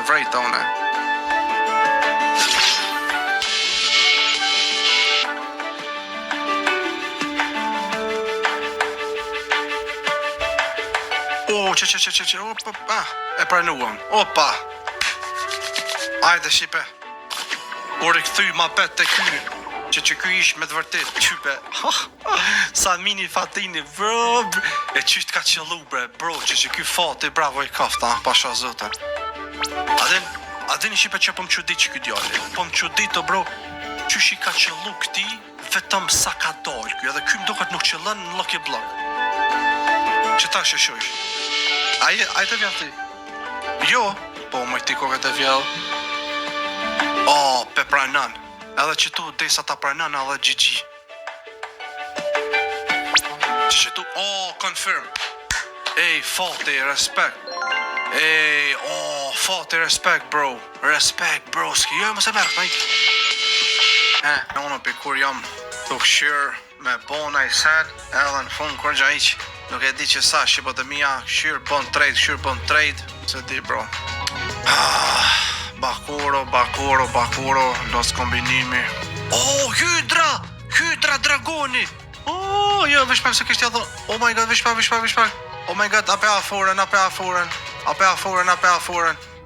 vrejta une. Që, opa, e pranuam, opa. Ajde, shipe. Kur i këthy ma pet të ky, që ky ish me të vërtet, qype. Sa mini fatini, bro. E qysht ka qëllu, bro, që ky fati, bravo i kafta, pasha zotën. Adin i shipe që po më qudit që ky djalli. Po më qudit, bro, qysh i ka qëllu këti, vetëm sa ka dal ky, edhe ky më duket nuk qëllën në Lucky Block. Që ta shëshojsh? Ai të vjell ti? Jo, po më ti koket e vjell. Pe pranan. Edhe që tu desa ta pranan edhe GG. Që tu, confirm. Ej, fati, respect. Ej, fati, respect, bro. Respect, bro. Ski, jo, mëse mërë, në unë për kur jam të këshyrë me bona i sen, edhe në fund kur gja iq. Nuk e di që sa, shqipotëmia, këshyrë bon trade, se di, bro. Bakuro, los kombinimi. Hydra dragoni. Jo, vishpak se kështë jadho. Oh my god, vishpak. Oh my god, ape afuren.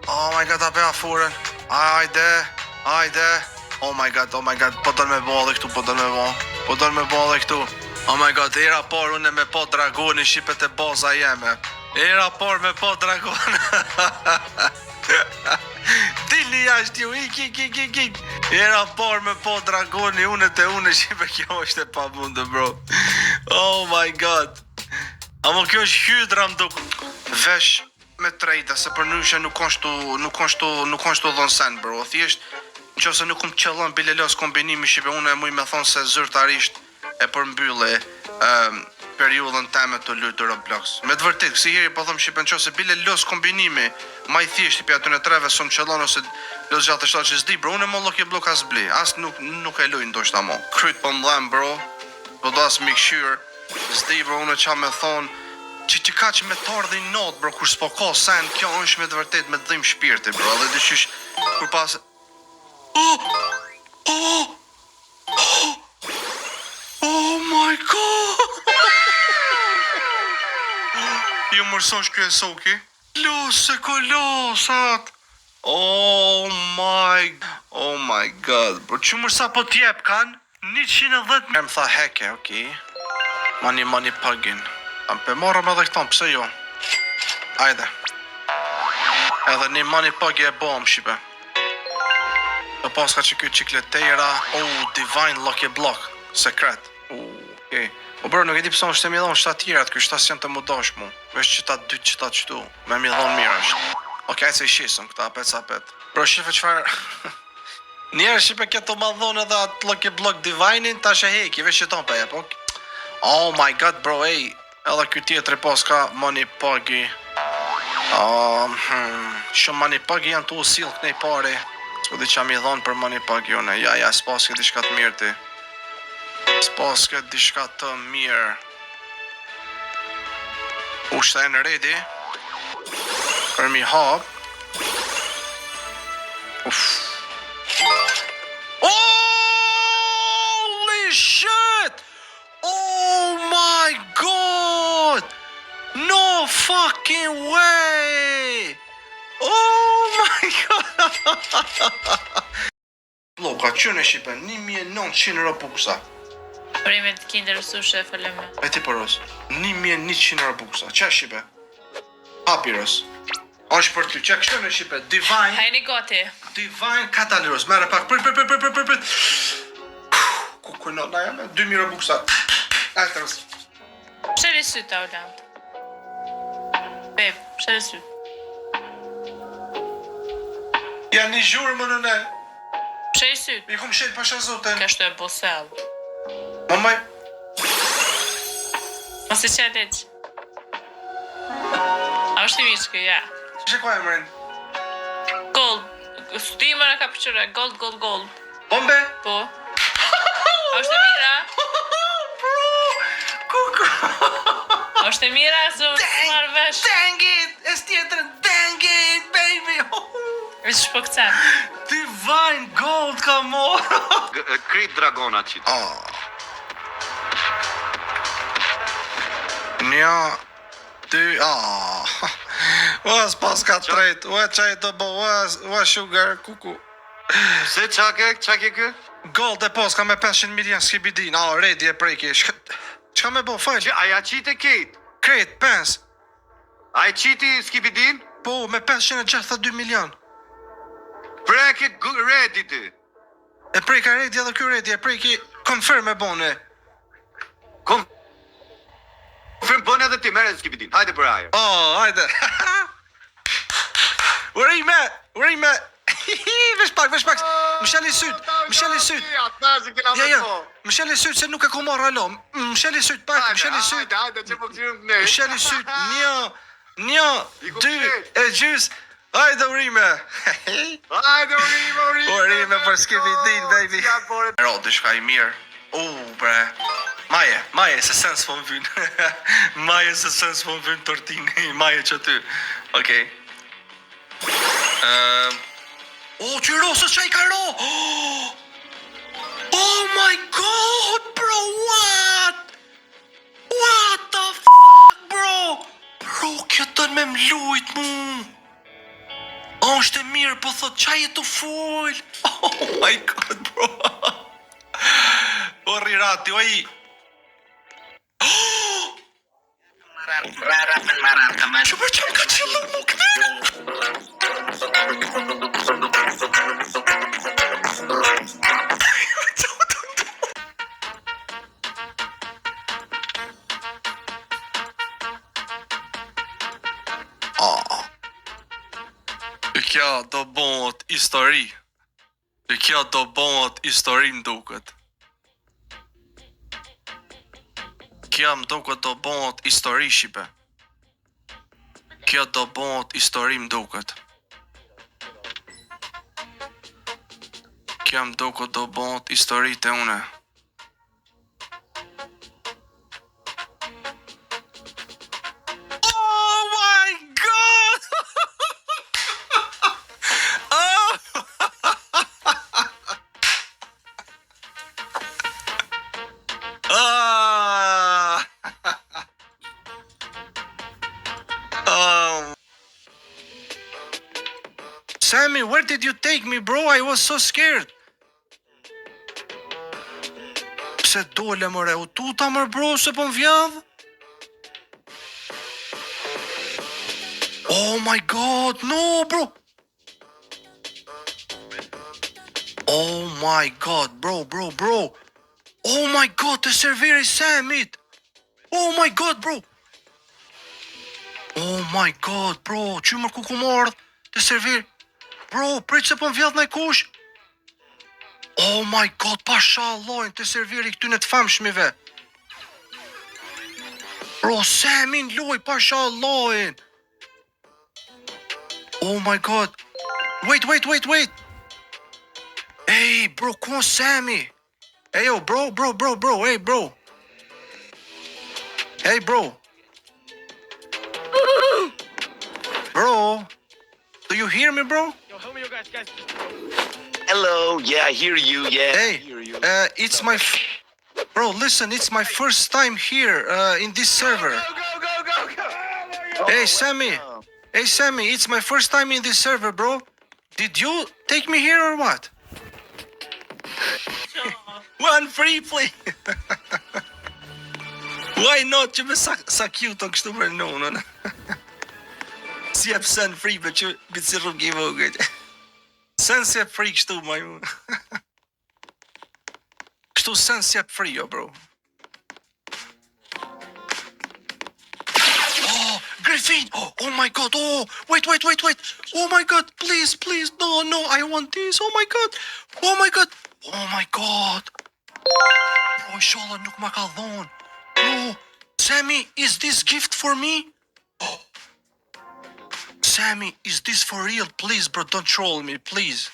Oh my god, ape afuren. Ajde. Oh my god, po dërë me bo dhe këtu. Oh my god, era por unë me po dragoni shqipet e boza jeme. Era por me po dragoni. Dili jashtë ju, ik. Era por me po dragoni, unë shqipe, kjo është e pa mundë, bro. Oh my god. Amo kjo është hydra më duk. Vesh me trejta, se për nyshe nuk konshtu dhon sen, bro. Thjesht, nëse nuk më qëllon bilelos kombinimi shqipe, unë e muj me thonë se zyrtarisht e përmbylle periudhën teme të lutë Roblox. Me të vërtet, kësi heri po thëmë shqipen që se bile los kombinimi ma i thjesht i pja të në treve së më qëllon ose los gjatë të shtatë që zdi, bro, unë e mo Lucky Block as bli, as nuk e lujnë do shta mo. Kryt po mdhem, bro, po do as mi këshyr, zdi, bro, unë e qa me thonë, që ka që me tardhe i not, bro, kur s'po ka sen, kjo është me të vërtet me të dhim shpirti, bro, edhe dyshysh, kur pas... Oh my god! Ju mërsosh kjo e soki? Lose kolosat! Oh my god, bro, që mërsa po t'jep kan? 110... E më tha heke, okej. Money pagin. Am pe marrëm edhe këton, pse jo? Ajde. Edhe një money pagi e bom, shipe. Dhe paska që kjo qikletera, Divine Lucky Block, sekret. Okej. O bro, nuk e di pësa është e mi dhonë shta tjerat, kjo shtas janë të më dash mu. Vesh qëta 2 qëta qëtu, me mi dhonë mirë është. Okej, se i shisëm këta, apet. Bro, shife qëfar... Njerë shipe këto ma dhonë edhe atë Lucky Block Divine-in, ta shë heki, vesh qëton për jep, ok? Oh my god, bro, ej, edhe kjo tjetëri paska money pagi. Shumë money pagi janë të usil kënej pari. S'po di qa mi dhonë për money pagi une, ja, s'paske di shka të mirë ti. S'paske di shka të mirë. Ushta e në redi. Për mi hap. Holy shit! Oh my god! No fucking way! Oh my god! Bloka, që në Shqipen, 1900 robuksa. Primet kinder sushe e faleme. E ti përës, 1100 robuksa. Qa Shqipe? Hapiros. Është për ty, që kështë në Shqipe? Divine... Hajni gati. Divine Catalyros. Mere pak, prit. Kukujno, na jame, 2000 robuksa. Altërës. Shëri sytë, Aulant. Beb, shëri sytë. Ja një gjurë më nëne. Shëri sytë. I kumë shetë pasha zoten. Kështu e bosel. Mamaj. Mos i qetë eq. A është i mishkë, ja. Që ku e mërin? Gold. Sti më në ka pëqyre, gold. Bombe? Po. A është e mira? Bro, kuku. A është e mira, së marrë vesh. Dang it, es tjetërën, dang it, baby. shpëkcen. Divine Gold ka morë. Krejt dragona qitë. Një, dy, was pas ka tret, ua qaj të bo, ua sugar, kuku. Se qa ke kë? Gold e pos ka me 500 milion skibidin, redi e preki. Qa me bo, fajl? Aja qite kejt? Kret, pens. A i qiti skibidin? Po, me 562 milion. Preke redi ti. E preka redi edhe kjo redi, e preki confirm e bone. Confirm bone edhe ti, mere skibidin. Hajde për ajo. Hajde. Urime. Vesh pak. Më shali syt. Më shali syt se nuk e ku marrë alo. Më shali syt pak, më shali syt. Hajde, që po këtyrëm të nej. Më shali syt, një, dy, e gjys. Hajde urime. Hajde, urime. Urime për skibidin, baby. Rodi shka i mirë. Bre. Maje, se sens po më vynë. Maje, se sens po më vynë tortini. Maje që ty. Okej. Që ro, së qaj ka ro. Oh my god, bro, what? What the fuck, bro? Bro, kjo tën me mlujt mu. Është e mirë, po thot qaj e të full. Oh my god, bro. O rirati, oj. Që për që më ka qëllu mu këmiru? Kjo do bëhet histori. Kjo do bëhet histori më duket. Kjo më duket do bëhet histori shipe. Kjo do bëhet histori më duket. Kjo më duket do bëhet histori të une. Sammy, where did you take me, bro? I was so scared. Pse dole mëre, u tuta mër bro, se po m'vjadh? Oh my god, no, bro. Oh my god, bro. Oh my god, të serviri Samit. Oh my god, bro. Oh my god, bro, që mërë ku mardh të serviri. Bro, prit se po m'vjadh në kush. Oh my god, pasha Allahin të serviri këtyne të famshmive. Bro, Samin loj, pasha Allahin. Oh my god. Wait. Hey, bro, ku Sami? Hey, yo, bro, hey, bro. Hey, bro. Bro, do you hear me, bro? Yo, help me, yo, guys. Hello, yeah, I hear you, yeah. Hey, I hear you. it's my... Bro, listen, it's my first time here in this server. Go. Hey, Sammy. Hey, Sammy, it's my first time in this server, bro. Did you take me here or what? One free play. Why not? Që me sa cute të kështu për nonën. Si jep sen free për që bitë si rrug i vogët. Sen si jep free kështu ma ju. Kështu sen si jep free, jo, bro. Oh, Griffin! Oh my god, wait. Oh my god, please, no, I want this. Oh my god. Bro, inshallah nuk ma ka dhon. Bro, Sammy, is this gift for me? Sammy, is this for real? Please, bro, don't troll me, please.